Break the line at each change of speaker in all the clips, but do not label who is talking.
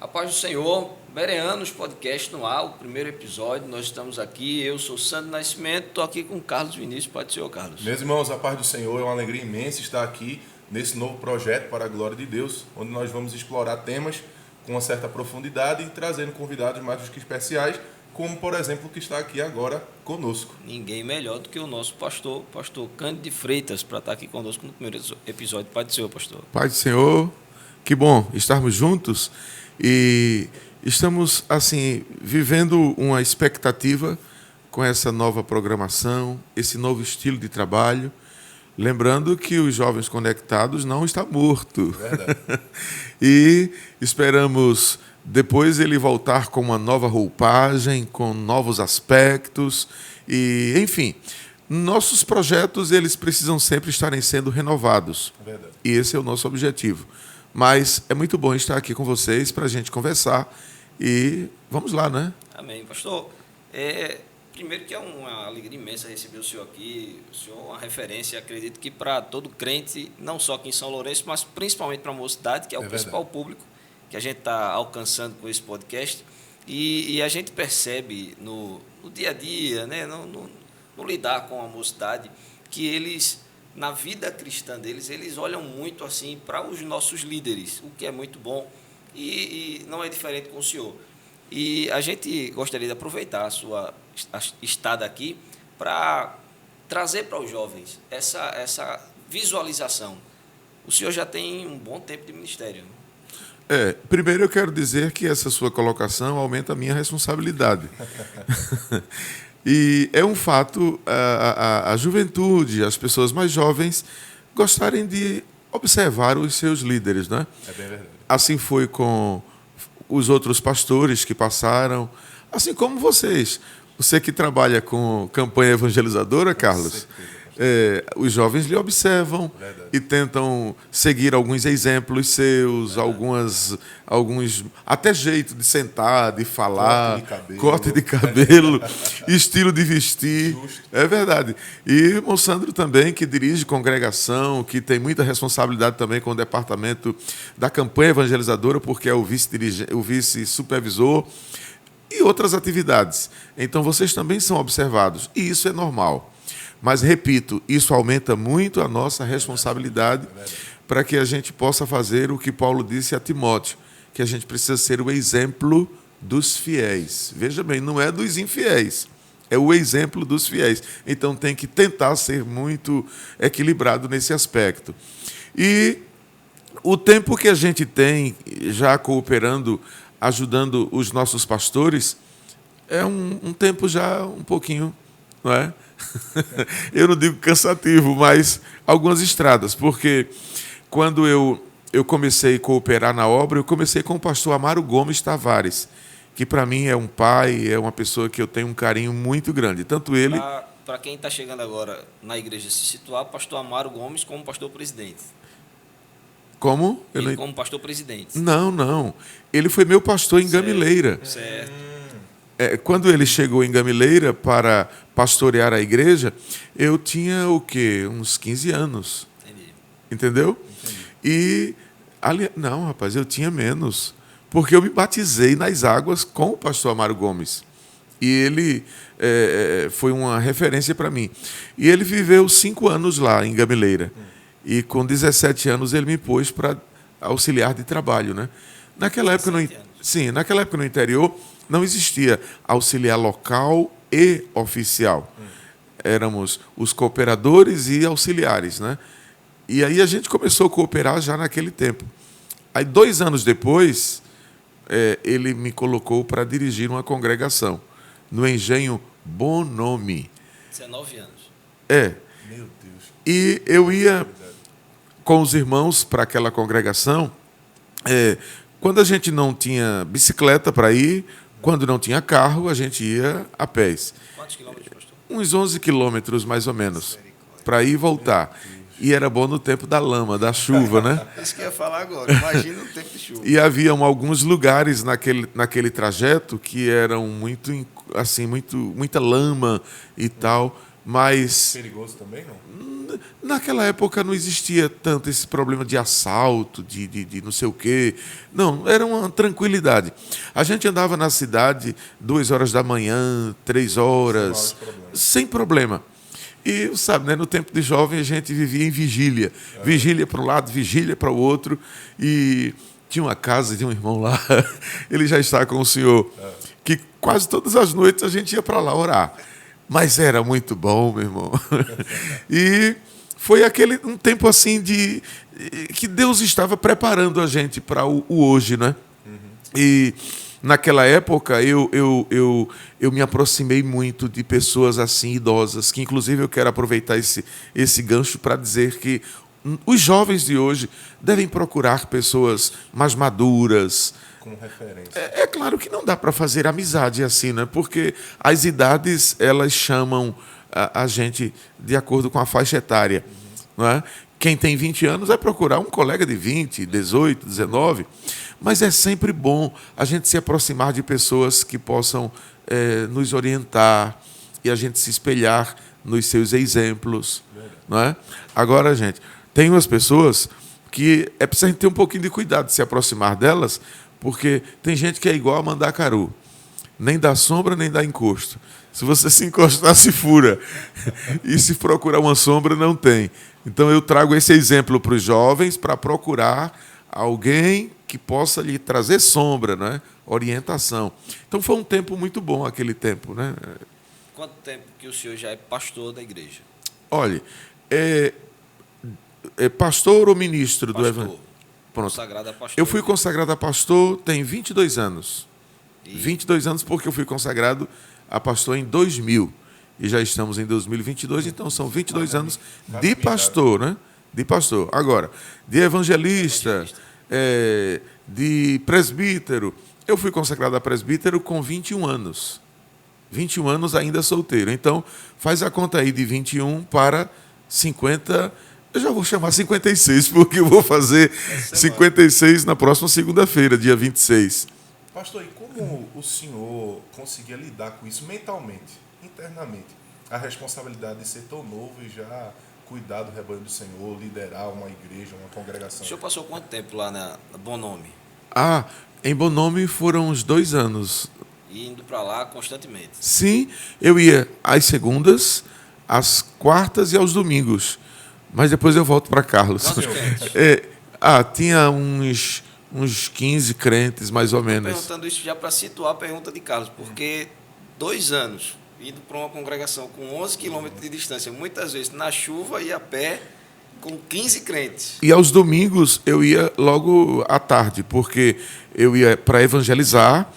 A paz do Senhor, Bereanos Podcast no ar, o primeiro episódio. Nós estamos aqui, eu sou Sandro Nascimento, estou aqui com o Carlos Vinícius. Pode ser, Carlos.
Meus irmãos, a paz do Senhor, é uma alegria imensa estar aqui nesse novo projeto para a glória de Deus, onde nós vamos explorar temas com uma certa profundidade e trazendo convidados mais do que especiais, como, por exemplo, o que está aqui agora conosco.
Ninguém melhor do que o nosso pastor Cândido de Freitas, para estar aqui conosco no primeiro episódio. Paz do Senhor, pastor.
Pai do Senhor, que bom estarmos juntos e estamos, assim, vivendo uma expectativa com essa nova programação, esse novo estilo de trabalho. Lembrando que os Jovens Conectados não está morto.
Verdade.
E esperamos depois ele voltar com uma nova roupagem, com novos aspectos e, enfim, nossos projetos eles precisam sempre estarem sendo renovados.
Verdade.
E esse é o nosso objetivo. Mas é muito bom estar aqui com vocês para a gente conversar e vamos lá, né?
Amém, pastor. Primeiro que é uma alegria imensa receber o senhor aqui. O senhor é uma referência, acredito que para todo crente, não só aqui em São Lourenço, mas principalmente para a mocidade, que é o principal público que a gente está alcançando com esse podcast. E a gente percebe no dia a dia, né, no lidar com a mocidade, que eles, na vida cristã deles, eles olham muito assim para os nossos líderes, o que é muito bom, e não é diferente com o senhor. E a gente gostaria de aproveitar a sua estada aqui para trazer para os jovens essa visualização. O senhor já tem um bom tempo de ministério.
Primeiro eu quero dizer que essa sua colocação aumenta a minha responsabilidade. E é um fato a juventude, as pessoas mais jovens, gostarem de observar os seus líderes, né?
É bem verdade.
Assim foi com os outros pastores que passaram, assim como vocês. Você que trabalha com campanha evangelizadora, Carlos, os jovens lhe observam.
Verdade.
E tentam seguir alguns exemplos seus, alguns até jeito de sentar, de falar, corte de cabelo, estilo de vestir.
Justo.
É verdade. E o irmão Sandro também, que dirige congregação, que tem muita responsabilidade também com o departamento da campanha evangelizadora, porque é o vice-supervisor e outras atividades. Então, vocês também são observados, e isso é normal. Mas, repito, isso aumenta muito a nossa responsabilidade para que a gente possa fazer o que Paulo disse a Timóteo, que a gente precisa ser o exemplo dos fiéis. Veja bem, não é dos infiéis, é o exemplo dos fiéis. Então, tem que tentar ser muito equilibrado nesse aspecto. E o tempo que a gente tem já cooperando, ajudando os nossos pastores, é um tempo já um pouquinho, não é? Eu não digo cansativo, mas algumas estradas, porque quando eu comecei a cooperar na obra, eu comecei com o pastor Amaro Gomes Tavares, que para mim é um pai, é uma pessoa que eu tenho um carinho muito grande. Tanto ele...
Para quem está chegando agora na igreja se situar, pastor Amaro Gomes como pastor presidente.
Como?
Como pastor presidente.
Não. Ele foi meu pastor em Gamileira.
Certo.
Quando ele chegou em Gamileira para pastorear a igreja, eu tinha o quê? Uns 15 anos.
Entendi.
Entendeu?
Entendi.
Não, rapaz, eu tinha menos. Porque eu me batizei nas águas com o pastor Amaro Gomes. E ele foi uma referência para mim. E ele viveu 5 anos lá em Gamileira. E com 17 anos ele me pôs para auxiliar de trabalho, né? Naquela época no interior não existia auxiliar local e oficial. Éramos os cooperadores e auxiliares, né? E aí a gente começou a cooperar já naquele tempo. Aí 2 anos depois, ele me colocou para dirigir uma congregação no Engenho Bom Nome.
19 anos.
Meu Deus.
E eu ia com os irmãos para aquela congregação. Quando a gente não tinha bicicleta para ir, quando não tinha carro, a gente ia a pés.
Quantos quilômetros, pastor?
Uns 11 quilômetros, mais ou menos, para ir e voltar. E era bom no tempo da lama, da chuva, né?
Isso que eu ia falar agora. Imagina o tempo de chuva.
E haviam alguns lugares naquele trajeto que eram muita lama e tal. mas...
Perigoso também, não?
Naquela época não existia tanto esse problema de assalto, de não sei o quê. Não, era uma tranquilidade. A gente andava na cidade 2 horas da manhã, 3 horas, sem problema. E, sabe, né, no tempo de jovem a gente vivia em vigília. Vigília para um lado, vigília para o outro. E tinha uma casa de um irmão lá, ele já está com o senhor, que quase todas as noites a gente ia para lá orar. Mas era muito bom, meu irmão. E foi um tempo assim que Deus estava preparando a gente para o hoje, né? E naquela época eu me aproximei muito de pessoas assim idosas, que inclusive eu quero aproveitar esse gancho para dizer que os jovens de hoje devem procurar pessoas mais maduras.
Como referência.
É claro que não dá para fazer amizade assim, né? Porque as idades elas chamam a gente de acordo com a faixa etária. Não é? Quem tem 20 anos vai procurar um colega de 20, 18, 19, mas é sempre bom a gente se aproximar de pessoas que possam nos orientar e a gente se espelhar nos seus exemplos. Não é? Agora, gente, tem umas pessoas que é preciso a gente ter um pouquinho de cuidado de se aproximar delas, porque tem gente que é igual a mandacaru. Nem dá sombra, nem dá encosto. Se você se encostar, se fura. E se procurar uma sombra, não tem. Então, eu trago esse exemplo para os jovens para procurar alguém que possa lhe trazer sombra, né? Orientação. Então, foi um tempo muito bom aquele tempo. Né?
Quanto tempo que o senhor já é pastor da igreja?
Olha, pastor ou ministro do Evangelho?
Pronto. Consagrado a pastor.
Eu fui consagrado a pastor tem 22 anos. 22 anos porque eu fui consagrado a pastor em 2000. E já estamos em 2022, então são 22 anos de pastor, né? De pastor. Agora, de evangelista, de presbítero. Eu fui consagrado a presbítero com 21 anos. 21 anos ainda solteiro. Então, faz a conta aí de 21 para 50... Eu já vou chamar 56, porque eu vou fazer 56 na próxima segunda-feira, dia 26.
Pastor, e como o senhor conseguia lidar com isso mentalmente, internamente? A responsabilidade de ser tão novo e já cuidar do rebanho do Senhor, liderar uma igreja, uma congregação.
O senhor passou quanto tempo lá na Bom Nome?
Em Bom Nome foram uns 2 anos.
E indo para lá constantemente?
Sim, eu ia às segundas, às quartas e aos domingos. Mas depois eu volto para Carlos. Tinha uns 15 crentes, mais ou menos.
Estou perguntando isso já para situar a pergunta de Carlos, porque 2 anos indo para uma congregação com 11 quilômetros de distância, muitas vezes na chuva e a pé, com 15 crentes.
E aos domingos eu ia logo à tarde, porque eu ia para evangelizar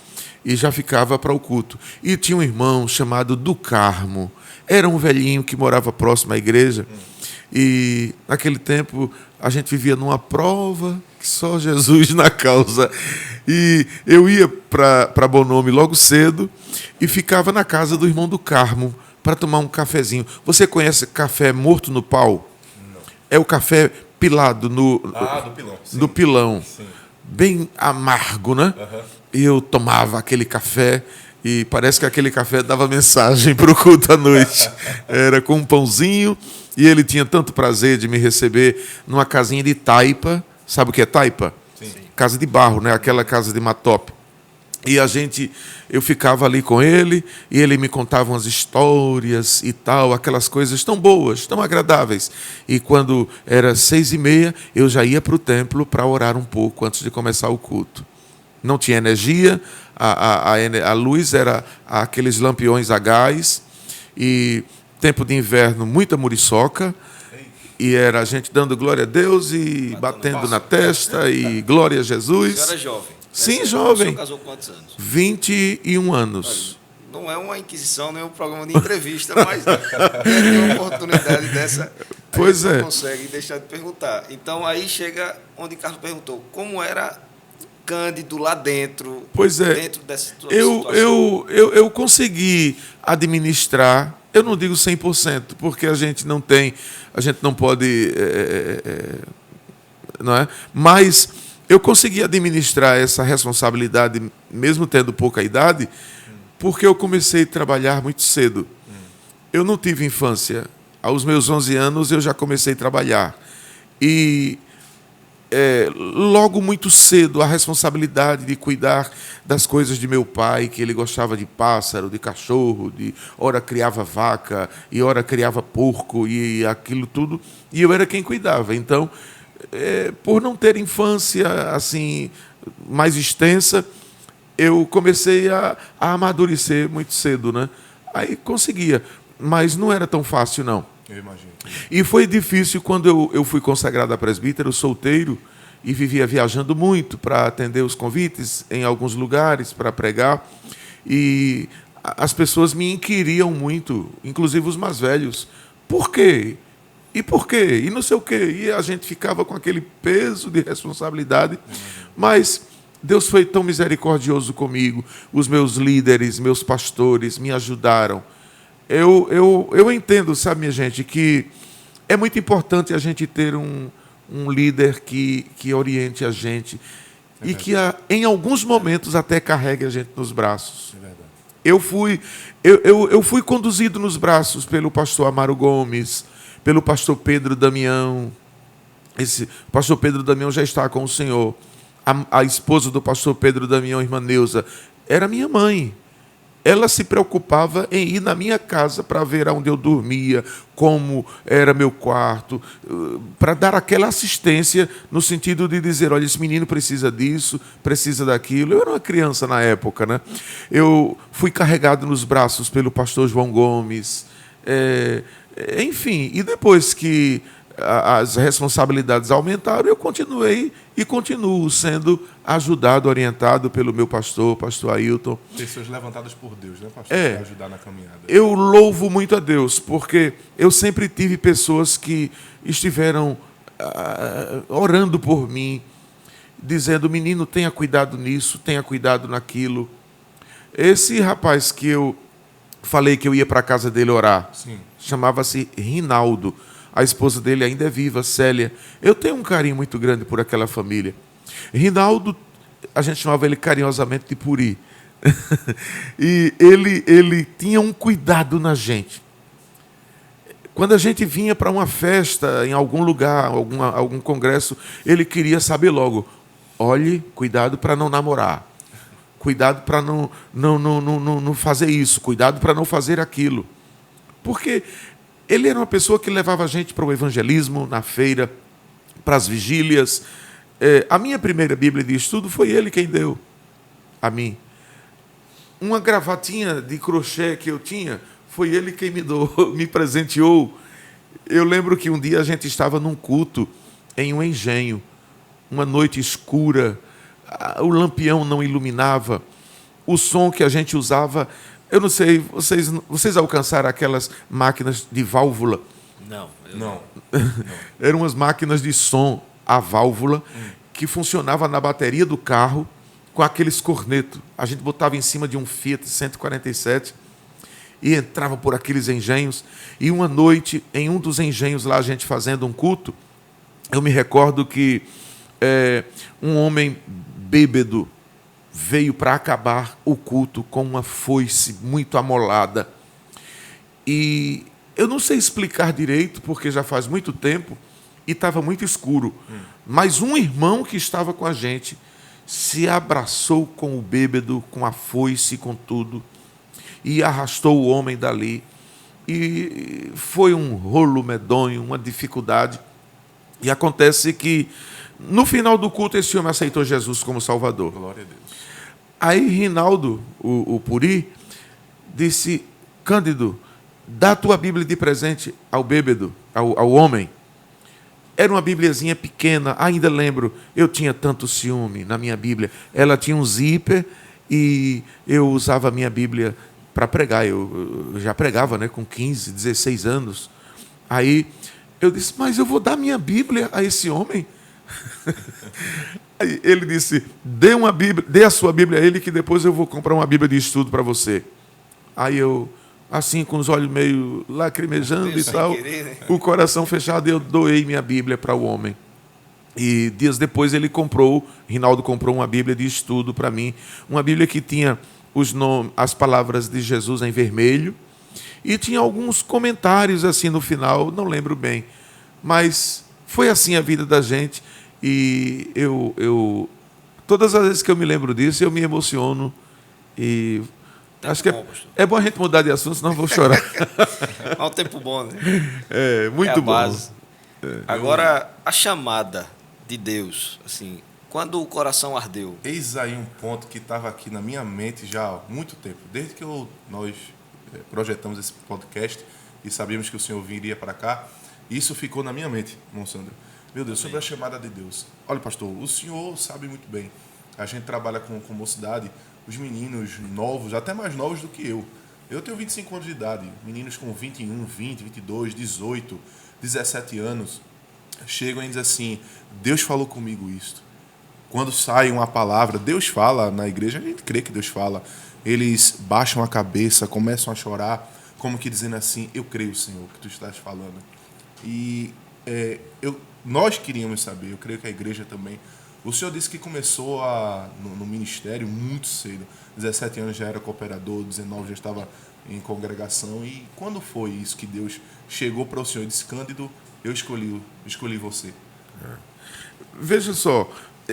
e já ficava para o culto. E tinha um irmão chamado do Carmo. Era um velhinho que morava próximo à igreja. E naquele tempo a gente vivia numa prova que só Jesus na causa. E eu ia para Bom Nome logo cedo e ficava na casa do irmão do Carmo para tomar um cafezinho. Você conhece café morto no pau?
Não.
É o café pilado
do pilão. Sim.
Do pilão.
Sim.
Bem amargo, né?
Uhum.
E eu tomava aquele café e parece que aquele café dava mensagem para o culto à noite. Era com um pãozinho. E ele tinha tanto prazer de me receber numa casinha de taipa. Sabe o que é taipa?
Sim.
Casa de barro, né? Aquela casa de matope. E eu ficava ali com ele, e ele me contava umas histórias e tal, aquelas coisas tão boas, tão agradáveis. E quando era 6h30, eu já ia para o templo para orar um pouco antes de começar o culto. Não tinha energia, a luz era aqueles lampiões a gás, e tempo de inverno, muita muriçoca, e era a gente dando glória a Deus e batendo na testa, e glória a Jesus.
Você era jovem?
Sim, jovem.
O senhor casou quantos anos?
21 anos.
Olha, não é uma inquisição, nem um programa de entrevista, mas tem uma oportunidade dessa,
pois
a gente
é.
não consegue deixar de perguntar. Então, aí chega onde Carlos perguntou, como era Cândido lá dentro,
pois é.
Dentro dessa situação?
Eu consegui administrar, eu não digo 100%, porque a gente não pode, não é? Mas eu consegui administrar essa responsabilidade, mesmo tendo pouca idade, porque eu comecei a trabalhar muito cedo. Eu não tive infância. Aos meus 11 anos eu já comecei a trabalhar. E logo muito cedo a responsabilidade de cuidar das coisas de meu pai, que ele gostava de pássaro, de cachorro, ora criava vaca, e ora criava porco, e aquilo tudo, e eu era quem cuidava. Então, por não ter infância assim mais extensa, eu comecei a amadurecer muito cedo, né? Aí conseguia, mas não era tão fácil, não.
Eu imagino.
E foi difícil quando eu fui consagrado a presbítero, solteiro, e vivia viajando muito para atender os convites em alguns lugares, para pregar. E as pessoas me inquiriam muito, inclusive os mais velhos. Por quê? E por quê? E não sei o quê. E a gente ficava com aquele peso de responsabilidade. Mas Deus foi tão misericordioso comigo. Os meus líderes, meus pastores me ajudaram. Eu entendo, sabe, minha gente, que é muito importante a gente ter um líder que oriente a gente e que, em alguns momentos, até carregue a gente nos braços.
É verdade.
Eu fui conduzido nos braços pelo pastor Amaro Gomes, pelo pastor Pedro Damião. Esse pastor Pedro Damião já está com o Senhor. A esposa do pastor Pedro Damião, irmã Neuza, era minha mãe. Ela se preocupava em ir na minha casa para ver onde eu dormia, como era meu quarto, para dar aquela assistência no sentido de dizer, olha, esse menino precisa disso, precisa daquilo. Eu era uma criança na época, né? Eu fui carregado nos braços pelo pastor João Gomes. Enfim, e depois que as responsabilidades aumentaram, eu continuei e continuo sendo ajudado, orientado pelo meu pastor Ailton.
Pessoas levantadas por Deus, né, pastor? Para ajudar na caminhada.
Eu louvo muito a Deus, porque eu sempre tive pessoas que estiveram orando por mim, dizendo, menino, tenha cuidado nisso, tenha cuidado naquilo. Esse rapaz que eu falei que eu ia para a casa dele orar, chamava-se Rinaldo. A esposa dele ainda é viva, Célia. Eu tenho um carinho muito grande por aquela família. Rinaldo, a gente chamava ele carinhosamente de Puri. E ele tinha um cuidado na gente. Quando a gente vinha para uma festa, em algum lugar, algum congresso, ele queria saber logo, olhe, cuidado para não namorar. Cuidado para não fazer isso. Cuidado para não fazer aquilo. Porque ele era uma pessoa que levava a gente para o evangelismo, na feira, para as vigílias. A minha primeira Bíblia de estudo foi ele quem deu a mim. Uma gravatinha de crochê que eu tinha, foi ele quem me presenteou. Eu lembro que um dia a gente estava num culto em um engenho, uma noite escura, o lampião não iluminava, o som que a gente usava... Eu não sei, vocês alcançaram aquelas máquinas de válvula?
Não.
Eram umas máquinas de som a válvula que funcionava na bateria do carro com aqueles cornetos. A gente botava em cima de um Fiat 147 e entrava por aqueles engenhos. E uma noite, em um dos engenhos lá, a gente fazendo um culto, eu me recordo que um homem bêbado veio para acabar o culto com uma foice muito amolada. E eu não sei explicar direito, porque já faz muito tempo e estava muito escuro. Mas um irmão que estava com a gente se abraçou com o bêbado, com a foice, com tudo, e arrastou o homem dali. E foi um rolo medonho, uma dificuldade. E acontece que, no final do culto, esse homem aceitou Jesus como Salvador.
Glória a Deus.
Aí Rinaldo, o Puri, disse, Cândido, dá a tua Bíblia de presente ao bêbado, ao homem. Era uma Bíbliazinha pequena, ainda lembro, eu tinha tanto ciúme na minha Bíblia. Ela tinha um zíper e eu usava a minha Bíblia para pregar. Eu já pregava, né, com 15, 16 anos. Aí eu disse, mas eu vou dar minha Bíblia a esse homem? Aí ele disse, dê a sua Bíblia a ele, que depois eu vou comprar uma Bíblia de estudo para você. Aí eu, assim, com os olhos meio lacrimejando e tal, o coração fechado, eu doei minha Bíblia para o homem. E dias depois Rinaldo comprou uma Bíblia de estudo para mim, uma Bíblia que tinha as palavras de Jesus em vermelho E tinha alguns comentários assim no final, não lembro bem. Mas foi assim a vida da gente. E todas as vezes que eu me lembro disso, eu me emociono. E acho que é bom a gente mudar de assunto, senão eu vou chorar.
É um tempo bom, né?
É, muito bom.
Agora, a chamada de Deus, assim, quando o coração ardeu.
Eis aí um ponto que estava aqui na minha mente já há muito tempo. Desde que nós projetamos esse podcast e sabíamos que o Senhor viria para cá, isso ficou na minha mente, irmão Sandro. Meu Deus, sobre a chamada de Deus. Olha, pastor, o senhor sabe muito bem. A gente trabalha com mocidade, os meninos novos, até mais novos do que eu. Eu tenho 25 anos de idade. Meninos com 21, 20, 22, 18, 17 anos chegam e dizem assim: Deus falou comigo isto. Quando sai uma palavra, Deus fala na igreja, a gente crê que Deus fala. Eles baixam a cabeça, começam a chorar, como que dizendo assim: eu creio, Senhor, que tu estás falando. E nós queríamos saber, eu creio que a igreja também. O senhor disse que começou no ministério muito cedo. 17 anos já era cooperador, 19 já estava em congregação. E quando foi isso que Deus chegou para o senhor e disse: Cândido, eu escolhi você?
Veja só,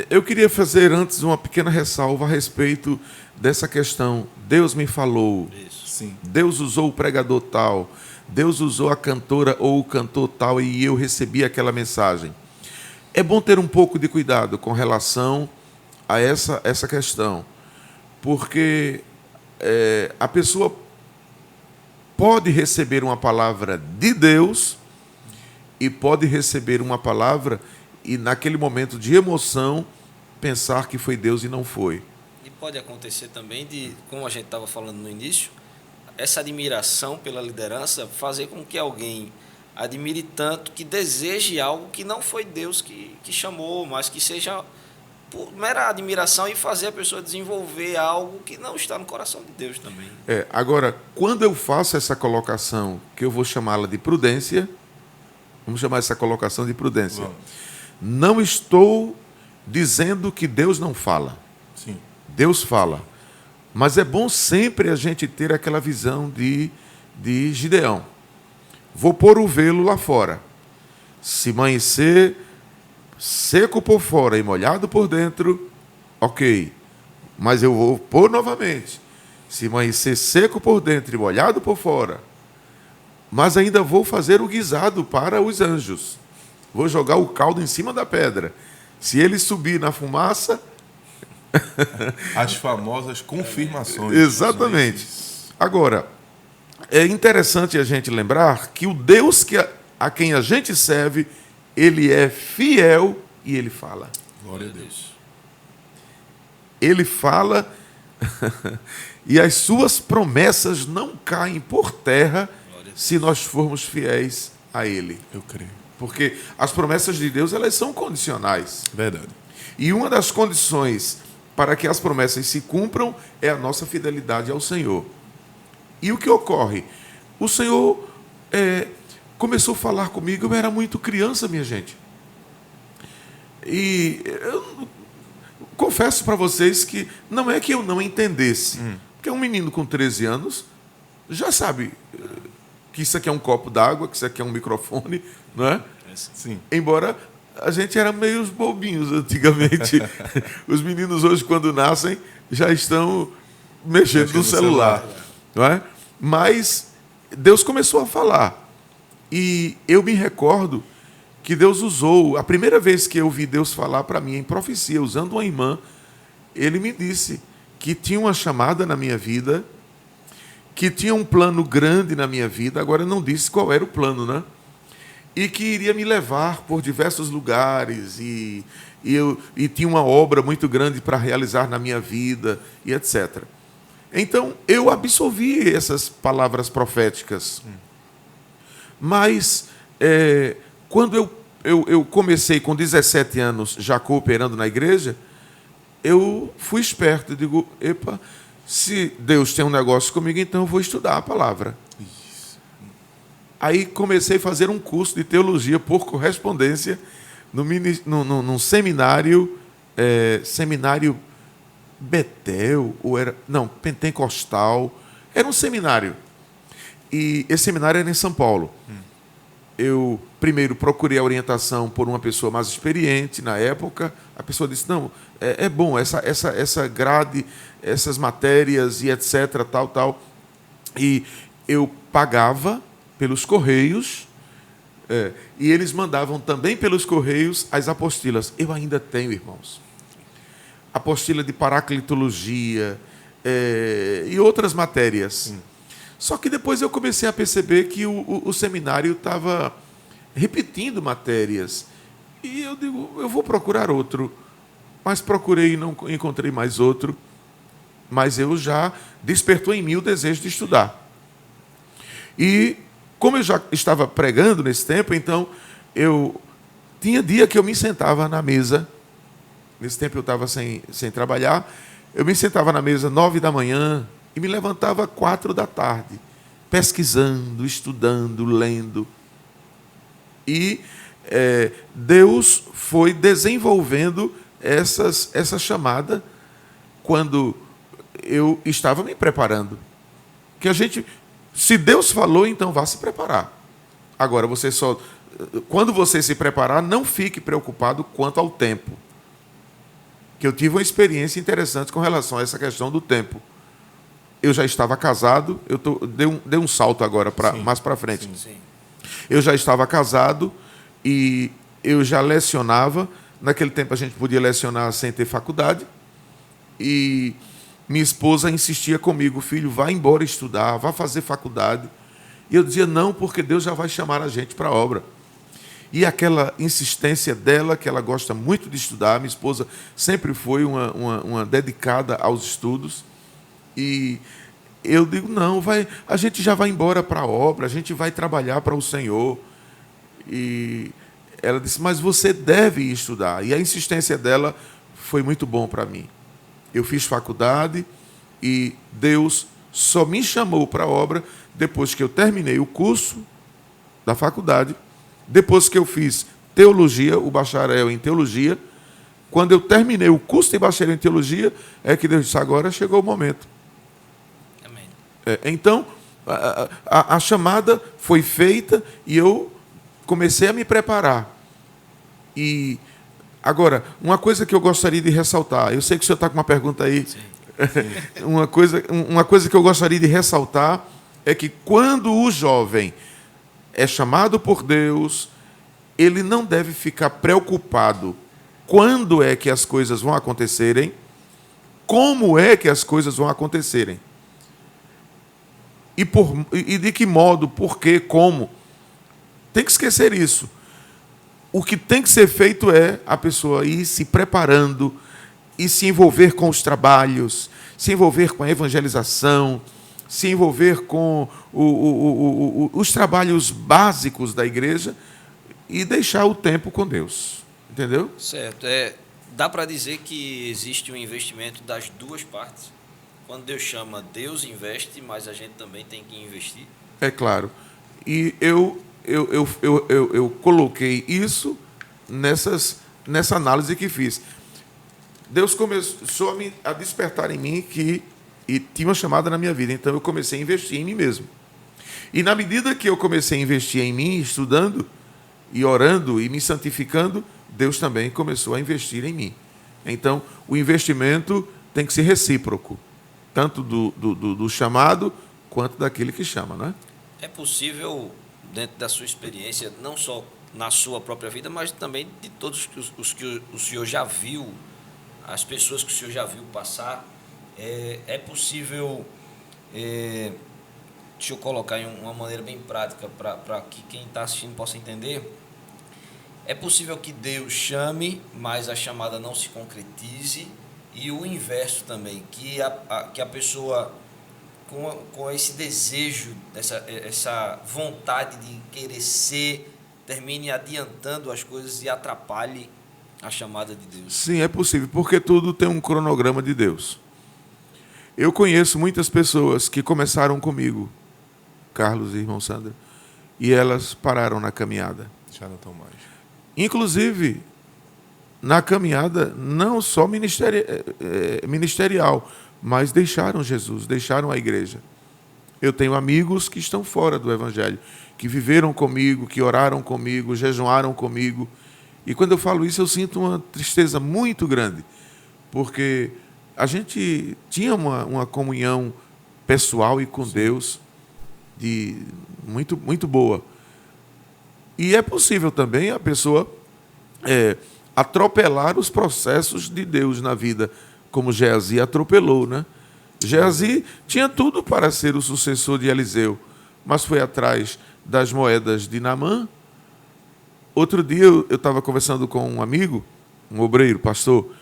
eu queria fazer antes uma pequena ressalva a respeito dessa questão. Deus me falou.
Isso.
Sim. Deus usou o pregador tal. Deus usou a cantora ou o cantor tal e eu recebi aquela mensagem. É bom ter um pouco de cuidado com relação a essa questão, porque a pessoa pode receber uma palavra de Deus e pode receber uma palavra e, naquele momento de emoção, pensar que foi Deus e não foi.
E pode acontecer também como a gente estava falando no início, essa admiração pela liderança fazer com que alguém admire tanto que deseje algo que não foi Deus que chamou, mas que seja por mera admiração e fazer a pessoa desenvolver algo que não está no coração de Deus também.
Agora, quando eu faço essa colocação, que eu vou chamá-la de prudência, vamos chamar essa colocação de prudência.
Vamos.
Não estou dizendo que Deus não fala.
Sim.
Deus fala. Mas é bom sempre a gente ter aquela visão de Gideão. Vou pôr o velo lá fora. Se amanhecer seco por fora e molhado por dentro, ok. Mas eu vou pôr novamente. Se amanhecer seco por dentro e molhado por fora, mas ainda vou fazer o guisado para os anjos. Vou jogar o caldo em cima da pedra. Se ele subir na fumaça...
As famosas confirmações.
Exatamente. Agora, é interessante a gente lembrar que o Deus a quem a gente serve, ele é fiel e ele fala.
Glória a Deus.
Ele fala e as suas promessas não caem por terra se nós formos fiéis a ele.
Eu creio.
Porque as promessas de Deus, elas são condicionais.
Verdade.
E uma das condições para que as promessas se cumpram é a nossa fidelidade ao Senhor. E o que ocorre? O Senhor começou a falar comigo, eu era muito criança, minha gente. E eu confesso para vocês que não é que eu não entendesse. Porque um menino com 13 anos já sabe que isso aqui é um copo d'água, que isso aqui é um microfone, não é?
Sim.
Embora a gente era meio bobinhos antigamente. Os meninos hoje, quando nascem, já estão mexendo no celular. Não é? Mas Deus começou a falar. E eu me recordo que Deus usou, a primeira vez que eu vi Deus falar para mim em profecia, usando uma irmã, ele me disse que tinha uma chamada na minha vida, que tinha um plano grande na minha vida, agora não disse qual era o plano, né? E que iria me levar por diversos lugares e tinha uma obra muito grande para realizar na minha vida e etc. Então, eu absorvi essas palavras proféticas. Mas, quando eu comecei com 17 anos, já cooperando na igreja, eu fui esperto. Eu digo, epa, se Deus tem um negócio comigo, então eu vou estudar a palavra. Aí comecei a fazer um curso de teologia por correspondência num seminário, seminário Betel, pentecostal. Era um seminário. E esse seminário era em São Paulo. Eu primeiro procurei a orientação por uma pessoa mais experiente na época. A pessoa disse, não, é bom, essa grade, essas matérias e etc, tal. E eu pagava pelos correios, e eles mandavam também pelos correios as apostilas. Eu ainda tenho, irmãos. Apostila de paraclitologia e outras matérias. Só que depois eu comecei a perceber que o seminário estava repetindo matérias. E eu digo, eu vou procurar outro. Mas procurei e não encontrei mais outro. Mas eu já despertou em mim o desejo de estudar. E como eu já estava pregando nesse tempo, então eu tinha dia que eu me sentava na mesa. Nesse tempo eu estava sem trabalhar. Eu me sentava na mesa 9 da manhã e me levantava 4 da tarde, pesquisando, estudando, lendo. E Deus foi desenvolvendo essa chamada quando eu estava me preparando. Que a gente, se Deus falou, então vá se preparar. Agora, quando você se preparar, não fique preocupado quanto ao tempo. Que eu tive uma experiência interessante com relação a essa questão do tempo. Eu já estava casado, dei um salto agora, mais para frente.
Sim.
Eu já estava casado e eu já lecionava. Naquele tempo a gente podia lecionar sem ter faculdade. E minha esposa insistia comigo, filho, vá embora estudar, vá fazer faculdade. E eu dizia, não, porque Deus já vai chamar a gente para a obra. E aquela insistência dela, que ela gosta muito de estudar, minha esposa sempre foi uma dedicada aos estudos. E eu digo, não, a gente já vai embora para a obra, a gente vai trabalhar para o Senhor. E ela disse, mas você deve estudar. E a insistência dela foi muito bom para mim. Eu fiz faculdade e Deus só me chamou para a obra depois que eu terminei o curso da faculdade, depois que eu fiz teologia, o bacharel em teologia. Quando eu terminei o curso de bacharel em teologia, é que Deus disse, agora chegou o momento.
Amém.
Então, a chamada foi feita e eu comecei a me preparar. E agora, uma coisa que eu gostaria de ressaltar, eu sei que o senhor está com uma pergunta aí. Sim. Uma coisa que eu gostaria de ressaltar é que quando o jovem é chamado por Deus, ele não deve ficar preocupado quando é que as coisas vão acontecerem, como é que as coisas vão acontecerem. E de que modo, por quê, como. Tem que esquecer isso. O que tem que ser feito é a pessoa ir se preparando e se envolver com os trabalhos, se envolver com a evangelização, se envolver com os trabalhos básicos da igreja e deixar o tempo com Deus. Entendeu?
Certo. Dá para dizer que existe um investimento das duas partes. Quando Deus chama, Deus investe, mas a gente também tem que investir. É
claro. E eu coloquei isso nessa análise que fiz. Deus começou a despertar em mim e tinha uma chamada na minha vida. Então eu comecei a investir em mim mesmo. E na medida que eu comecei a investir em mim, estudando e orando e me santificando, Deus também começou a investir em mim. Então o investimento tem que ser recíproco, tanto do chamado quanto daquele que chama, não é?
É possível, dentro da sua experiência, não só na sua própria vida, mas também de todos os que o senhor já viu, as pessoas que o senhor já viu passar, é possível, deixa eu colocar em uma maneira bem prática para que quem está assistindo possa entender, é possível que Deus chame, mas a chamada não se concretize, e o inverso também, que a pessoa, com esse desejo, essa vontade de querer ser, termine adiantando as coisas e atrapalhe a chamada de Deus.
Sim, é possível, porque tudo tem um cronograma de Deus. Eu conheço muitas pessoas que começaram comigo, Carlos e irmão Sandra, e elas pararam na caminhada.
Já não estão mais.
Inclusive, na caminhada, não só ministerial, mas deixaram Jesus, deixaram a igreja. Eu tenho amigos que estão fora do Evangelho, que viveram comigo, que oraram comigo, jejuaram comigo. E quando eu falo isso, eu sinto uma tristeza muito grande, porque a gente tinha uma comunhão pessoal e com Deus muito, muito boa. E é possível também a pessoa atropelar os processos de Deus na vida, como Geazi atropelou, né? Geazi tinha tudo para ser o sucessor de Eliseu, mas foi atrás das moedas de Naamã. Outro dia eu estava conversando com um amigo, um obreiro, pastor,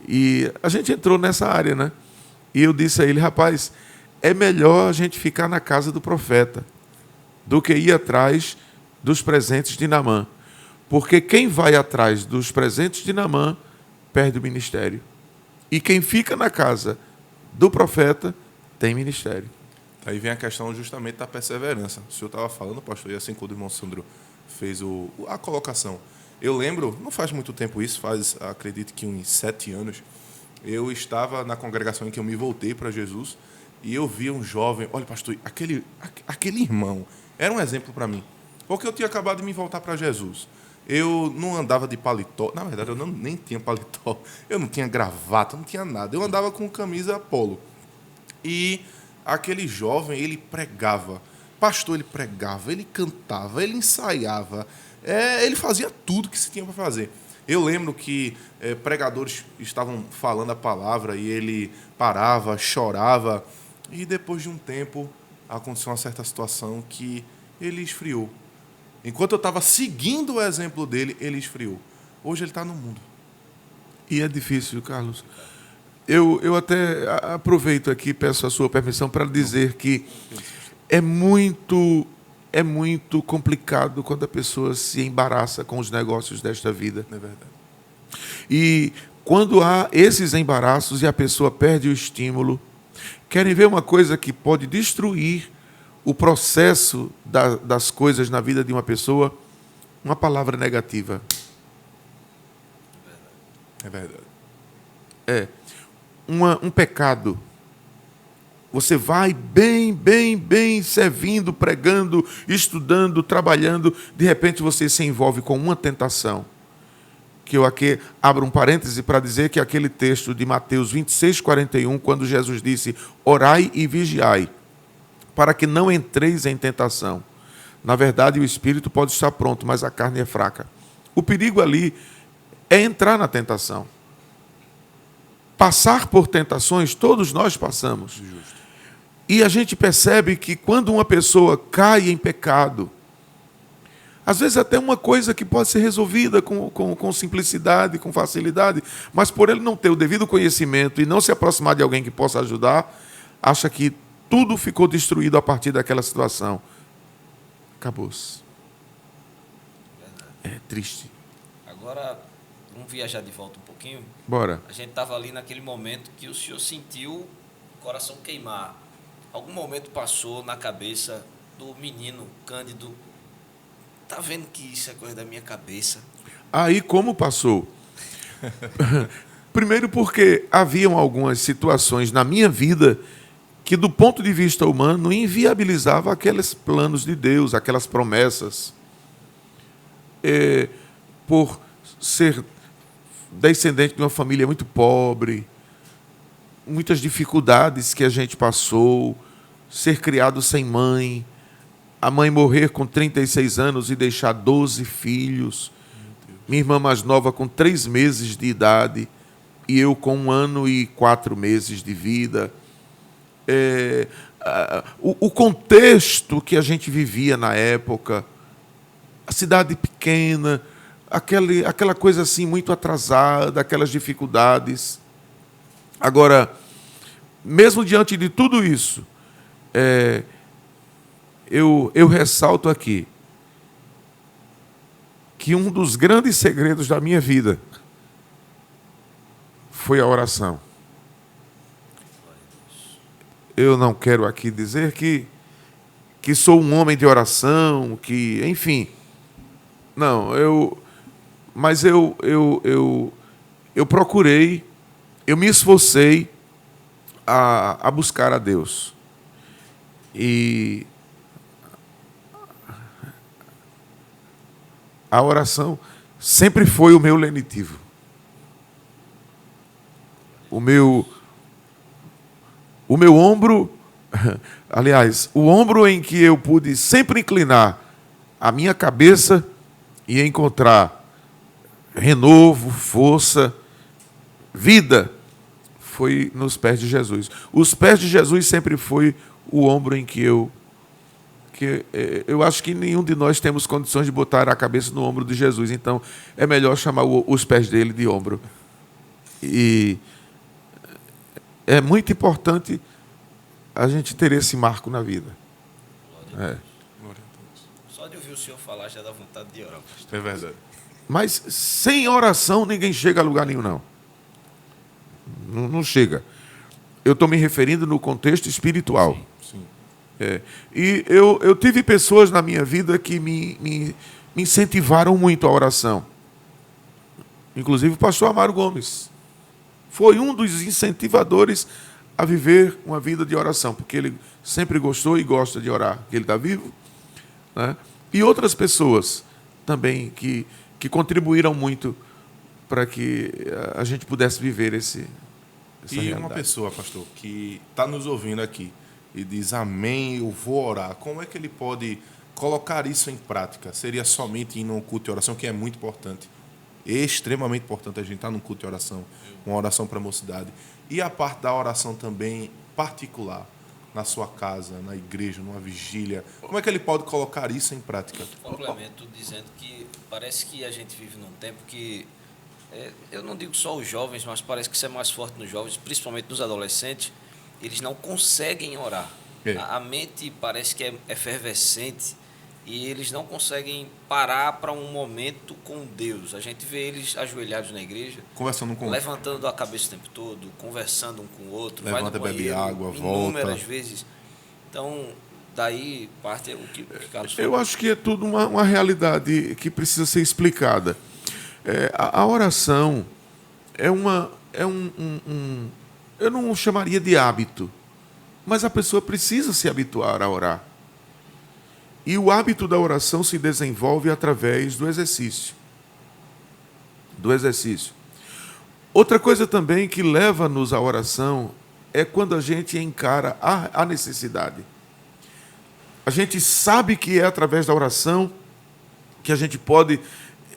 e a gente entrou nessa área, né? E eu disse a ele: rapaz, é melhor a gente ficar na casa do profeta do que ir atrás dos presentes de Naamã. Porque quem vai atrás dos presentes de Naamã perde o ministério. E quem fica na casa do profeta tem ministério.
Aí vem a questão justamente da perseverança. O senhor estava falando, pastor, e assim quando o irmão Sandro fez a colocação. Eu lembro, não faz muito tempo isso, faz, acredito que uns 7 anos, eu estava na congregação em que eu me voltei para Jesus e eu vi um jovem, olha, pastor, aquele irmão era um exemplo para mim, porque eu tinha acabado de me voltar para Jesus. Eu não andava de paletó, na verdade eu nem tinha paletó, eu não tinha gravata, não tinha nada, eu andava com camisa polo. E aquele jovem, ele pregava, pastor, ele pregava, ele cantava, ele ensaiava, ele fazia tudo que se tinha para fazer. Eu lembro que pregadores estavam falando a palavra e ele parava, chorava, e depois de um tempo aconteceu uma certa situação que ele esfriou. Enquanto eu estava seguindo o exemplo dele, ele esfriou. Hoje ele está no mundo.
E é difícil, Carlos. Eu até aproveito aqui, peço a sua permissão para dizer que é muito complicado quando a pessoa se embaraça com os negócios desta vida.
É verdade.
E quando há esses embaraços e a pessoa perde o estímulo, querem ver uma coisa que pode destruir o processo das coisas na vida de uma pessoa? Uma palavra negativa.
É verdade.
Um pecado. Você vai bem servindo, pregando, estudando, trabalhando, de repente você se envolve com uma tentação. Que eu aqui abro um parêntese para dizer que aquele texto de Mateus 26:41, quando Jesus disse: orai e vigiai, para que não entreis em tentação. Na verdade, o espírito pode estar pronto, mas a carne é fraca. O perigo ali é entrar na tentação. Passar por tentações, todos nós passamos.
Justo.
E a gente percebe que quando uma pessoa cai em pecado, às vezes até uma coisa que pode ser resolvida com simplicidade, com facilidade, mas por ele não ter o devido conhecimento e não se aproximar de alguém que possa ajudar, acha que tudo ficou destruído a partir daquela situação. Acabou-se. É triste.
Agora, vamos viajar de volta um pouquinho?
Bora.
A gente estava ali naquele momento que o senhor sentiu o coração queimar. Algum momento passou na cabeça do menino Cândido: tá vendo que isso é coisa da minha cabeça?
Aí como passou? Primeiro porque haviam algumas situações na minha vida que, do ponto de vista humano, inviabilizava aqueles planos de Deus, aquelas promessas. Por ser descendente de uma família muito pobre, muitas dificuldades que a gente passou, ser criado sem mãe, a mãe morrer com 36 anos e deixar 12 filhos, minha irmã mais nova com 3 meses de idade e eu com 1 ano e 4 meses de vida. O contexto que a gente vivia na época, a cidade pequena, aquela coisa assim muito atrasada, aquelas dificuldades. Agora, mesmo diante de tudo isso, eu ressalto aqui que um dos grandes segredos da minha vida foi a oração. Eu não quero aqui dizer que sou um homem de oração, que, enfim. Não, mas eu procurei, eu me esforcei a buscar a Deus. E a oração sempre foi o meu lenitivo. O meu ombro, aliás, o ombro em que eu pude sempre inclinar a minha cabeça e encontrar renovo, força, vida, foi nos pés de Jesus. Os pés de Jesus sempre foi o ombro em que eu acho que nenhum de nós temos condições de botar a cabeça no ombro de Jesus, então é melhor chamar os pés dele de ombro. E é muito importante a gente ter esse marco na vida. É.
Só de ouvir o senhor falar já dá vontade de orar.
É verdade.
Mas sem oração ninguém chega a lugar nenhum, não. Não chega. Eu estou me referindo no contexto espiritual.
Sim.
E eu tive pessoas na minha vida que me incentivaram muito a oração. Inclusive o pastor Amaro Gomes. Foi um dos incentivadores a viver uma vida de oração, porque ele sempre gostou e gosta de orar, que ele está vivo. Né? E outras pessoas também que contribuíram muito para que a gente pudesse viver essa realidade.
Uma pessoa, pastor, que está nos ouvindo aqui e diz, amém, eu vou orar, como é que ele pode colocar isso em prática? Seria somente ir num culto de oração, que é muito importante. É extremamente importante a gente estar num culto de oração, uma oração para a mocidade. E a parte da oração também particular, na sua casa, na igreja, numa vigília. Como é que ele pode colocar isso em prática?
Complemento dizendo que parece que a gente vive num tempo que, eu não digo só os jovens, mas parece que isso é mais forte nos jovens, principalmente nos adolescentes, eles não conseguem orar. A mente parece que é efervescente e eles não conseguem parar para um momento com Deus. A gente vê eles ajoelhados na igreja, levantando a cabeça o tempo todo, conversando um com o outro,
levanta,
vai no banheiro,
bebe água,
inúmeras
volta.
Vezes. Então, daí parte o que Carlos falou.
Eu acho que é tudo uma realidade que precisa ser explicada. A oração eu não chamaria de hábito, mas a pessoa precisa se habituar a orar. E o hábito da oração se desenvolve através do exercício. Outra coisa também que leva-nos à oração é quando a gente encara a necessidade. A gente sabe que é através da oração que a gente pode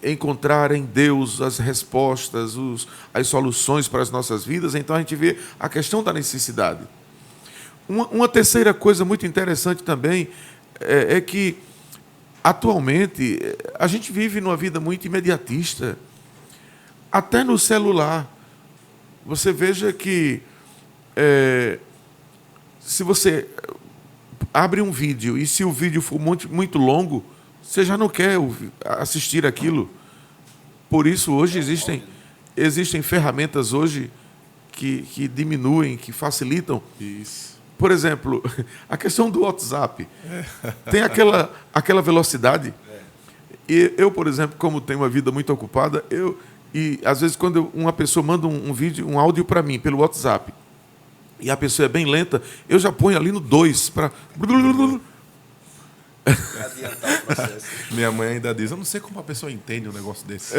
encontrar em Deus as respostas, as soluções para as nossas vidas, então a gente vê a questão da necessidade. Uma terceira coisa muito interessante também é que, atualmente, a gente vive numa vida muito imediatista. Até no celular. Você veja que, se você abre um vídeo e se o vídeo for muito, muito longo, você já não quer assistir aquilo. Por isso, hoje existem ferramentas hoje que diminuem, que facilitam.
Isso.
Por exemplo, a questão do WhatsApp. Tem aquela velocidade. E eu, por exemplo, como tenho uma vida muito ocupada, e às vezes quando uma pessoa manda um vídeo, um áudio para mim pelo WhatsApp, e a pessoa é bem lenta, eu já ponho ali no 2 para
adiantar o processo.
Minha mãe ainda diz, eu não sei como a pessoa entende um negócio desse.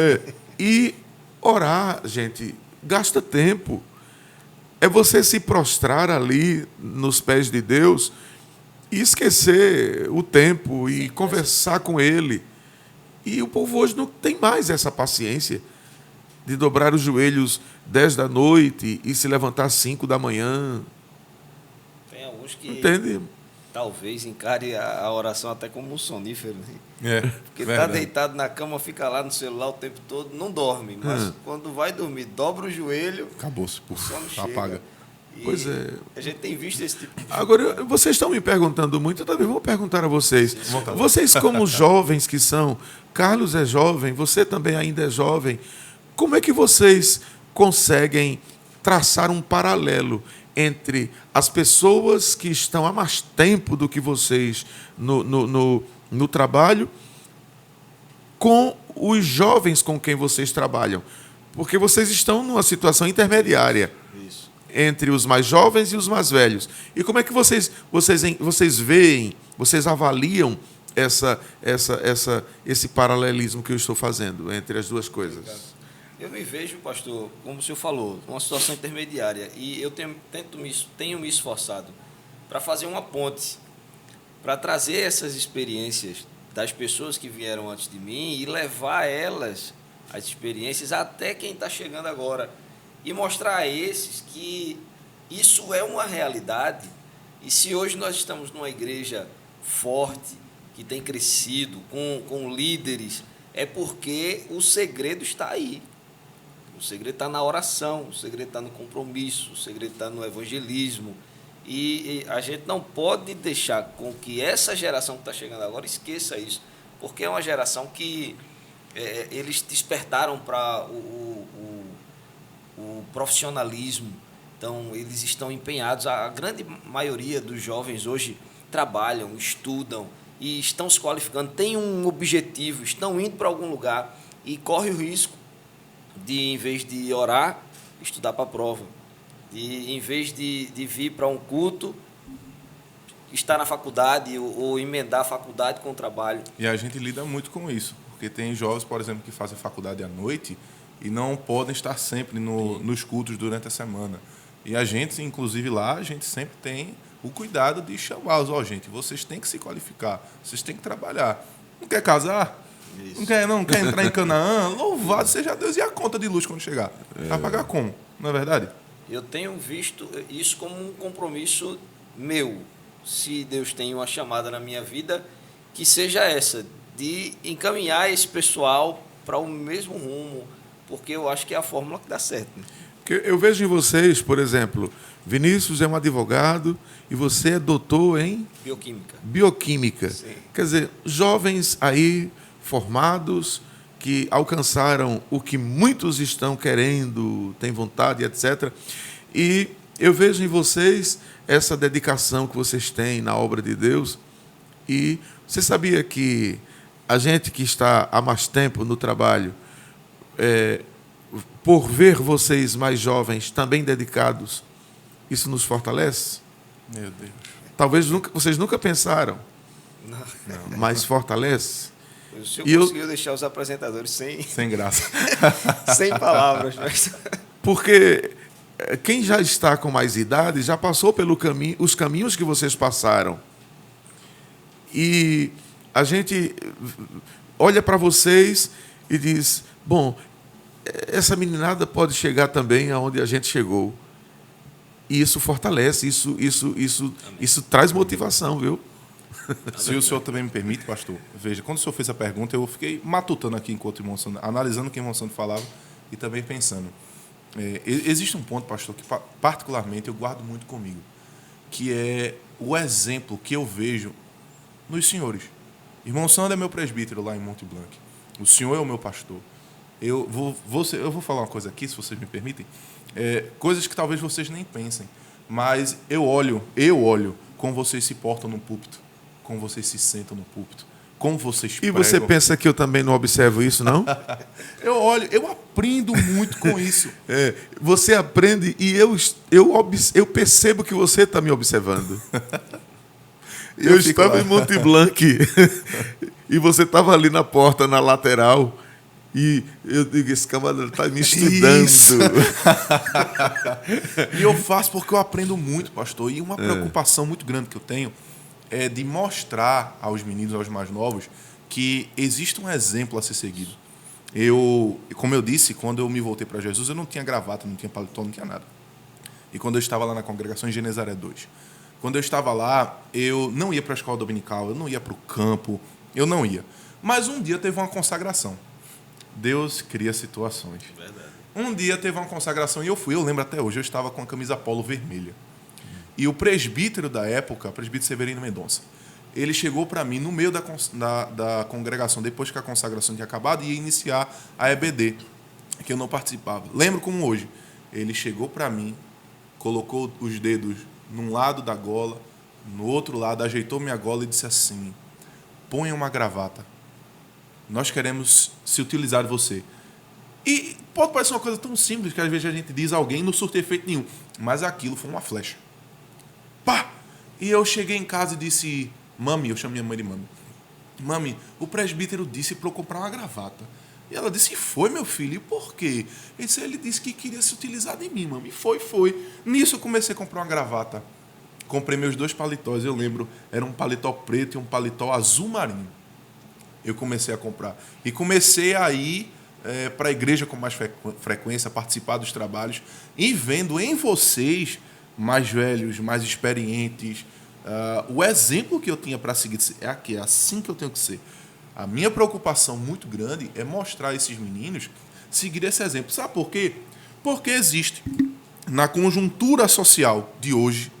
E orar, gente, gasta tempo. É você se prostrar ali nos pés de Deus e esquecer o tempo e conversar com Ele. E o povo hoje não tem mais essa paciência de dobrar os joelhos 10 da noite e se levantar às 5 da manhã.
Tem alguns que
Entende?
talvez encare a oração até como um sonífero. Porque está deitado na cama, fica lá no celular o tempo todo, não dorme. Mas quando vai dormir, dobra o joelho,
acabou-se, apaga.
Pois é.
A gente tem visto esse tipo de...
Agora, vocês estão me perguntando muito, eu também vou perguntar a vocês. Vocês, como jovens que são, Carlos é jovem, você também ainda é jovem, como é que vocês conseguem traçar um paralelo entre as pessoas que estão há mais tempo do que vocês no trabalho com os jovens com quem vocês trabalham? Porque vocês estão numa situação intermediária.
Isso.
entre os mais jovens e os mais velhos. E como é que vocês veem, vocês avaliam esse paralelismo que eu estou fazendo entre as duas coisas?
Eu me vejo, pastor, como o senhor falou, uma situação intermediária. E eu tenho me esforçado para fazer uma ponte, para trazer essas experiências das pessoas que vieram antes de mim e levar elas, as experiências, até quem está chegando agora. E mostrar a esses que isso é uma realidade. E se hoje nós estamos numa igreja forte, que tem crescido, com líderes, é porque o segredo está aí. O segredo está na oração, o segredo está no compromisso, o segredo está no evangelismo. E a gente não pode deixar com que essa geração que está chegando agora esqueça isso, porque é uma geração que eles despertaram para o profissionalismo. Então, eles estão empenhados. A grande maioria dos jovens hoje trabalham, estudam e estão se qualificando, têm um objetivo, estão indo para algum lugar e corre o risco de, em vez de orar, estudar para a prova. Em vez de vir para um culto, estar na faculdade ou emendar a faculdade com o trabalho.
E a gente lida muito com isso, porque tem jovens, por exemplo, que fazem faculdade à noite e não podem estar sempre nos cultos durante a semana. E a gente, inclusive lá, a gente sempre tem o cuidado de chamá-los. Gente, vocês têm que se qualificar, vocês têm que trabalhar. Não quer casar? Isso. Não quer entrar em Canaã? Louvado seja Deus. E a conta de luz quando chegar? Vai pagar como? Não é verdade?
Eu tenho visto isso como um compromisso meu. Se Deus tem uma chamada na minha vida, que seja essa, de encaminhar esse pessoal para o mesmo rumo, porque eu acho que é a fórmula que dá certo.
Eu vejo em vocês, por exemplo, Vinícius é um advogado e você é doutor em bioquímica.
Sim.
Quer dizer, jovens aí formados que alcançaram o que muitos estão querendo, têm vontade, etc. E eu vejo em vocês essa dedicação que vocês têm na obra de Deus. E você sabia que a gente que está há mais tempo no trabalho, por ver vocês mais jovens também dedicados, isso nos fortalece?
Meu Deus.
Talvez vocês nunca pensaram,
Não.
mas fortalece.
O senhor conseguiu deixar os apresentadores sem
graça.
sem palavras. Mas...
Porque quem já está com mais idade já passou os caminhos que vocês passaram. E a gente olha para vocês e diz, bom, essa meninada pode chegar também aonde a gente chegou. E isso fortalece, isso traz motivação, viu?
Se o senhor também me permite, pastor, veja, quando o senhor fez a pergunta, eu fiquei matutando aqui enquanto o irmão Sandro, analisando o que o irmão Sandro falava e também pensando. Existe um ponto, pastor, que particularmente eu guardo muito comigo, que é o exemplo que eu vejo nos senhores. Irmão Sandro é meu presbítero lá em Monte Blanc. O senhor é o meu pastor. Eu vou falar uma coisa aqui, se vocês me permitem, coisas que talvez vocês nem pensem, mas eu olho como vocês se portam no púlpito, como vocês se sentam no púlpito, como vocês pregam.
E você pensa que eu também não observo isso, não?
Eu aprendo muito com isso.
Você aprende e eu percebo que você está me observando. Eu estava em Monte Blanc e você estava ali na porta, na lateral, e eu digo, esse camarada está me estudando.
E eu faço porque eu aprendo muito, pastor. E uma preocupação muito grande que eu tenho é de mostrar aos meninos, aos mais novos, que existe um exemplo a ser seguido. Como eu disse, quando eu me voltei para Jesus, eu não tinha gravata, não tinha paletó, não tinha nada. E quando eu estava lá na congregação em Genezaré 2, quando eu estava lá, eu não ia para a escola dominical, eu não ia para o campo, eu não ia. Mas um dia teve uma consagração. Deus cria situações.
Verdade.
Um dia teve uma consagração e eu fui. Eu lembro até hoje, eu estava com a camisa polo vermelha. E o presbítero da época, o presbítero Severino Mendonça, ele chegou para mim no meio da congregação, depois que a consagração tinha acabado, e ia iniciar a EBD, que eu não participava. Lembro como hoje. Ele chegou para mim, colocou os dedos num lado da gola, no outro lado, ajeitou minha gola e disse assim, ponha uma gravata. Nós queremos se utilizar de você. E pode parecer uma coisa tão simples que às vezes a gente diz a alguém e não surte efeito nenhum. Mas aquilo foi uma flecha. Pá! E eu cheguei em casa e disse, mami, eu chamo minha mãe de mami. Mami, o presbítero disse para eu comprar uma gravata. E ela disse, foi, meu filho? E por quê? Ele disse que queria se utilizar de mim, mami. Foi. Nisso eu comecei a comprar uma gravata. Comprei meus 2 paletós, eu lembro. Era um paletó preto e um paletó azul marinho. Eu comecei a comprar. E comecei a ir para a igreja com mais frequência, participar dos trabalhos. E vendo em vocês, mais velhos, mais experientes, o exemplo que eu tinha para seguir. É assim que eu tenho que ser. A minha preocupação muito grande é mostrar a esses meninos seguir esse exemplo. Sabe por quê? Porque existe, na conjuntura social de hoje,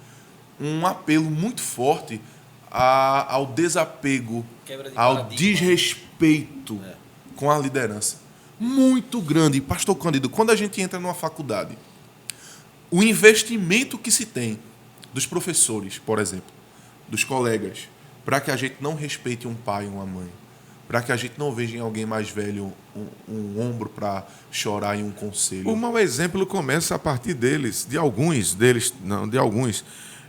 um apelo muito forte ao desapego, ao desrespeito com a liderança. Muito grande. Pastor Cândido, quando a gente entra numa faculdade, o investimento que se tem dos professores, por exemplo, dos colegas, para que a gente não respeite um pai e uma mãe, para que a gente não veja em alguém mais velho um ombro para chorar em um conselho.
O mau exemplo começa a partir deles, de alguns.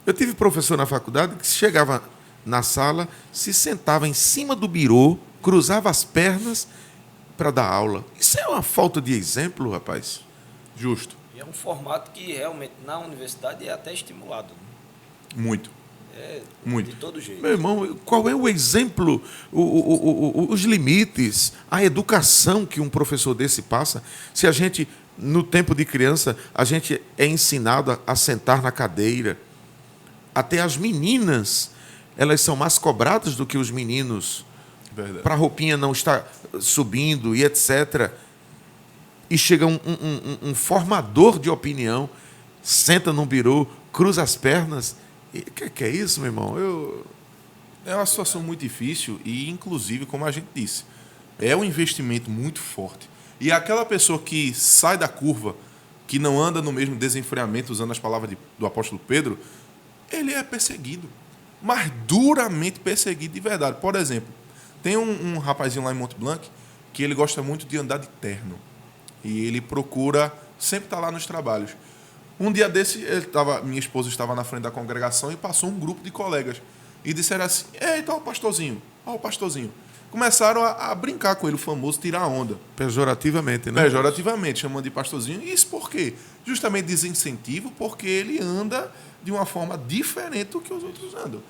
Eu tive professor na faculdade que chegava na sala, se sentava em cima do birô, cruzava as pernas para dar aula. Isso é uma falta de exemplo, rapaz.
Justo.
E é um formato que realmente na universidade é até estimulado.
Muito.
De todo jeito.
Meu irmão, qual é o exemplo, os limites, a educação que um professor desse passa? Se a gente, no tempo de criança, a gente é ensinado a sentar na cadeira. Até as meninas, elas são mais cobradas do que os meninos. Para a roupinha não estar subindo e etc. E chega um formador de opinião, senta num birô, cruza as pernas. O que é isso, meu irmão?
É uma situação muito difícil e, inclusive, como a gente disse, é um investimento muito forte. E aquela pessoa que sai da curva, que não anda no mesmo desenfreamento, usando as palavras do apóstolo Pedro, ele é perseguido, mas duramente perseguido de verdade. Por exemplo, tem um rapazinho lá em Mont Blanc que ele gosta muito de andar de terno. E ele procura sempre estar lá nos trabalhos. Um dia desse, minha esposa estava na frente da congregação e passou um grupo de colegas. E disseram assim, eita, ó o pastorzinho. Começaram a brincar com ele, o famoso tirar onda.
Pejorativamente, né?
Pejorativamente, chamando de pastorzinho. E isso por quê? Justamente desincentivo, porque ele anda de uma forma diferente do que os outros andam.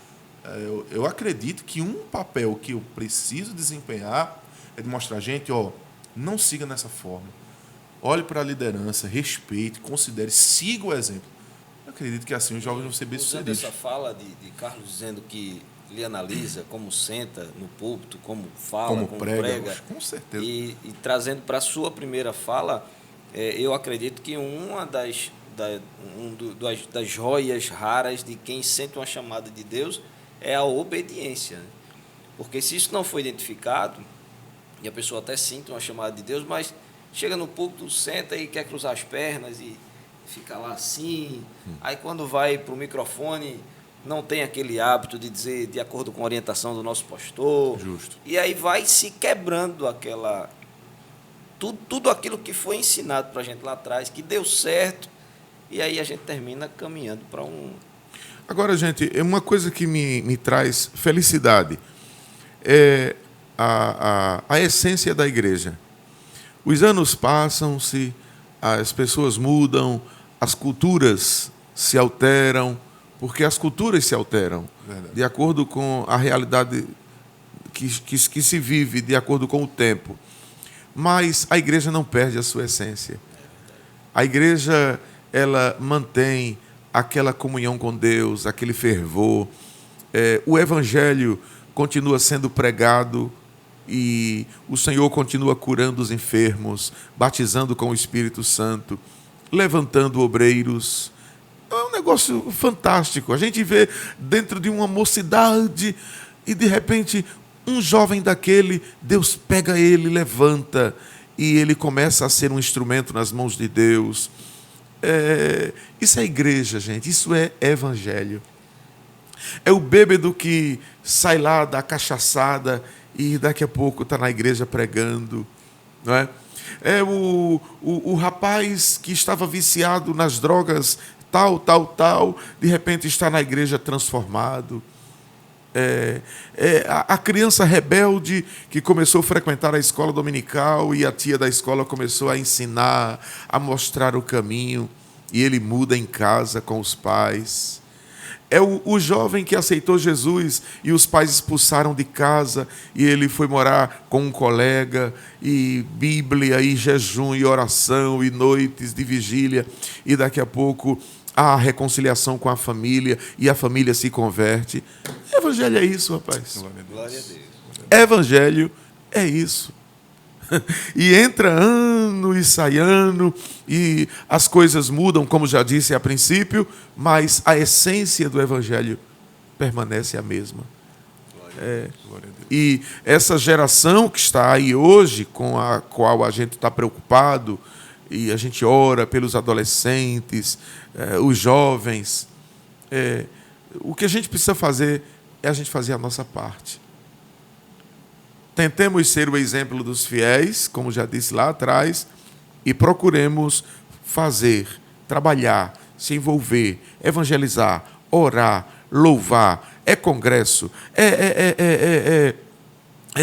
Eu acredito que um papel que eu preciso desempenhar é de mostrar, gente, não siga nessa forma. Olhe para a liderança, respeite, considere, siga o exemplo. Eu acredito que assim os jovens vão ser bem-sucedidos.
Usando essa fala de Carlos dizendo que ele analisa como senta no púlpito, como fala, como prega.
Com certeza.
E trazendo para a sua primeira fala, eu acredito que uma das joias raras de quem sente uma chamada de Deus é a obediência. Porque se isso não for identificado, e a pessoa até sente uma chamada de Deus, mas chega no púlpito, senta e quer cruzar as pernas e fica lá assim. Aí quando vai para o microfone, não tem aquele hábito de dizer de acordo com a orientação do nosso pastor.
Justo.
E aí vai se quebrando tudo aquilo que foi ensinado para a gente lá atrás, que deu certo, e aí a gente termina caminhando para um...
Agora, gente, uma coisa que me traz felicidade é a essência da igreja. Os anos passam-se, as pessoas mudam, as culturas se alteram, porque as culturas se alteram. Verdade. De acordo com a realidade que se vive, de acordo com o tempo. Mas a igreja não perde a sua essência. A igreja, ela mantém aquela comunhão com Deus, aquele fervor. O evangelho continua sendo pregado e o Senhor continua curando os enfermos, batizando com o Espírito Santo, levantando obreiros. É um negócio fantástico. A gente vê dentro de uma mocidade e, de repente, um jovem daquele, Deus pega ele, levanta e ele começa a ser um instrumento nas mãos de Deus. Isso é igreja, gente. Isso é evangelho. É o bêbado que sai lá da cachaçada e daqui a pouco está na igreja pregando, não é? É o rapaz que estava viciado nas drogas, tal, de repente está na igreja transformado. A criança rebelde que começou a frequentar a escola dominical e a tia da escola começou a ensinar, a mostrar o caminho, e ele muda em casa com os pais. É o jovem que aceitou Jesus e os pais expulsaram de casa e ele foi morar com um colega, e Bíblia, e jejum, e oração, e noites de vigília, e daqui a pouco há reconciliação com a família e a família se converte. Evangelho é isso, rapaz.
Glória a Deus.
Evangelho é isso. E entra ano e sai ano, e as coisas mudam, como já disse a princípio, mas a essência do Evangelho permanece a mesma. E essa geração que está aí hoje, com a qual a gente está preocupado, e a gente ora pelos adolescentes, os jovens, o que a gente precisa fazer é a gente fazer a nossa parte. Tentemos ser o exemplo dos fiéis, como já disse lá atrás, e procuremos fazer, trabalhar, se envolver, evangelizar, orar, louvar. É congresso, é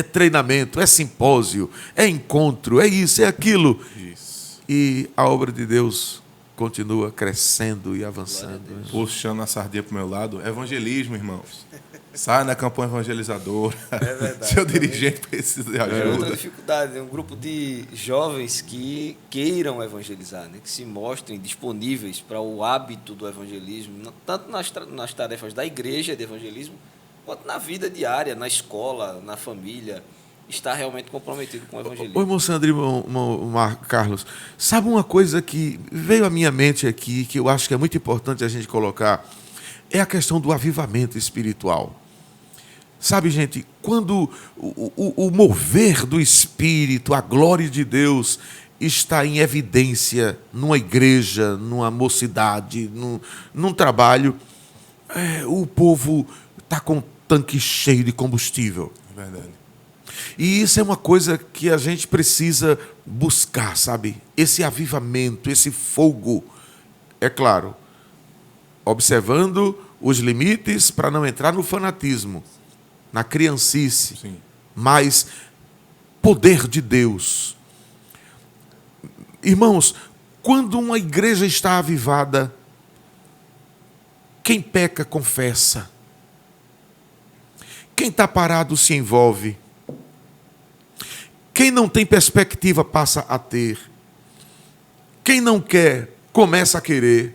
treinamento, é simpósio, é encontro, é isso, é aquilo.
Isso.
E a obra de Deus continua crescendo e avançando.
Puxando a sardinha para o meu lado, evangelismo, irmãos. Sai na campanha evangelizadora.
É verdade.
Seu dirigente precisa de ajuda.
Outra dificuldade, um grupo de jovens que queiram evangelizar, né? Que se mostrem disponíveis para o hábito do evangelismo, tanto nas tarefas da igreja de evangelismo, quanto na vida diária, na escola, na família, está realmente comprometido com o evangelismo.
Ô, irmão Sandro, irmão Carlos, sabe uma coisa que veio à minha mente aqui, que eu acho que é muito importante a gente colocar, é a questão do avivamento espiritual. Sabe, gente, quando o mover do Espírito, a glória de Deus está em evidência numa igreja, numa mocidade, num trabalho, o povo está com o tanque cheio de combustível.
É verdade.
E isso é uma coisa que a gente precisa buscar, sabe? Esse avivamento, esse fogo, é claro, observando os limites para não entrar no fanatismo, na criancice,
Sim.
mas poder de Deus. Irmãos, quando uma igreja está avivada, quem peca, confessa. Quem está parado se envolve. Quem não tem perspectiva passa a ter. Quem não quer, começa a querer.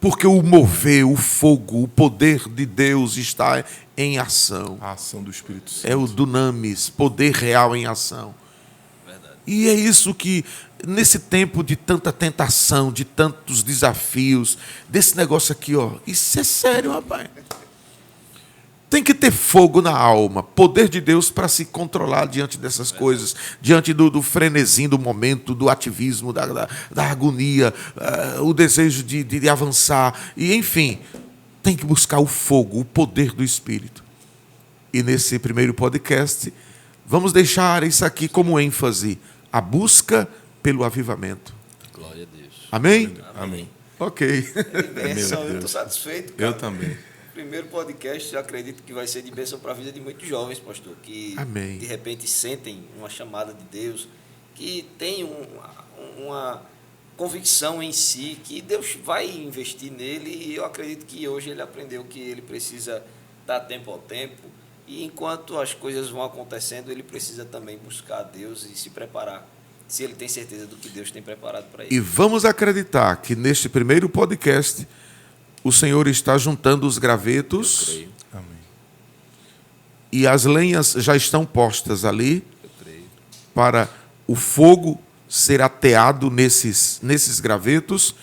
Porque o mover, o fogo, o poder de Deus está em ação.
A ação do Espírito Santo.
É o dunamis, poder real em ação.
Verdade.
E é isso que, nesse tempo de tanta tentação, de tantos desafios, desse negócio aqui, ó, isso é sério, rapaz. Tem que ter fogo na alma, poder de Deus para se controlar diante dessas coisas, diante do frenesim do momento, do ativismo, da agonia, o desejo de avançar. E, enfim, tem que buscar o fogo, o poder do Espírito. E nesse primeiro podcast, vamos deixar isso aqui como ênfase, a busca pelo avivamento.
Glória a Deus.
Amém?
Amém.
Ok.
Bênção, eu
Deus.
estou satisfeito, cara.
Eu também.
Primeiro podcast, eu acredito que vai ser de bênção para a vida de muitos jovens, pastor, que
Amém.
de repente sentem uma chamada de Deus, que tem uma convicção em si, que Deus vai investir nele, e eu acredito que hoje ele aprendeu que ele precisa dar tempo ao tempo, e enquanto as coisas vão acontecendo, ele precisa também buscar a Deus e se preparar, se ele tem certeza do que Deus tem preparado para ele.
E vamos acreditar que neste primeiro podcast o Senhor está juntando os gravetos.
Eu creio,
Amém.
E as lenhas já estão postas ali
eu creio.
para o fogo ser ateado nesses gravetos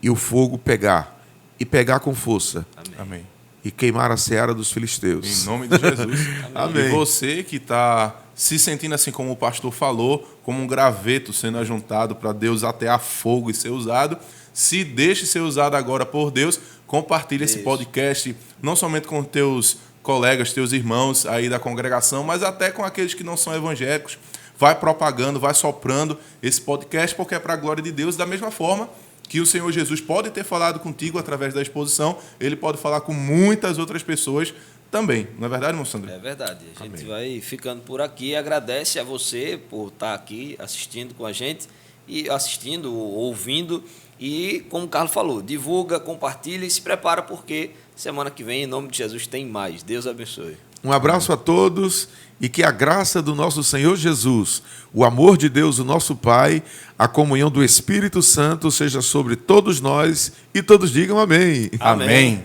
e o fogo pegar. E pegar com força.
Amém.
Amém.
E queimar a seara dos filisteus.
Em nome de Jesus.
Amém.
E você que está se sentindo assim como o pastor falou, como um graveto sendo ajuntado para Deus atear fogo e ser usado, se deixe ser usado agora por Deus, compartilhe esse podcast, não somente com teus colegas, teus irmãos aí da congregação, mas até com aqueles que não são evangélicos. vai propagando, vai soprando esse podcast, porque é para a glória de Deus. Da mesma forma que o Senhor Jesus pode ter falado contigo através da exposição, ele pode falar com muitas outras pessoas também. Não é verdade, irmão Sandro?
É verdade. A gente vai ficando por aqui. Agradece a você por estar aqui assistindo com a gente, e assistindo, ouvindo. E, como o Carlos falou, divulga, compartilha e se prepara, porque semana que vem, em nome de Jesus, tem mais. Deus abençoe.
Um abraço a todos e que a graça do nosso Senhor Jesus, o amor de Deus, o nosso Pai, a comunhão do Espírito Santo seja sobre todos nós e todos digam amém.
Amém.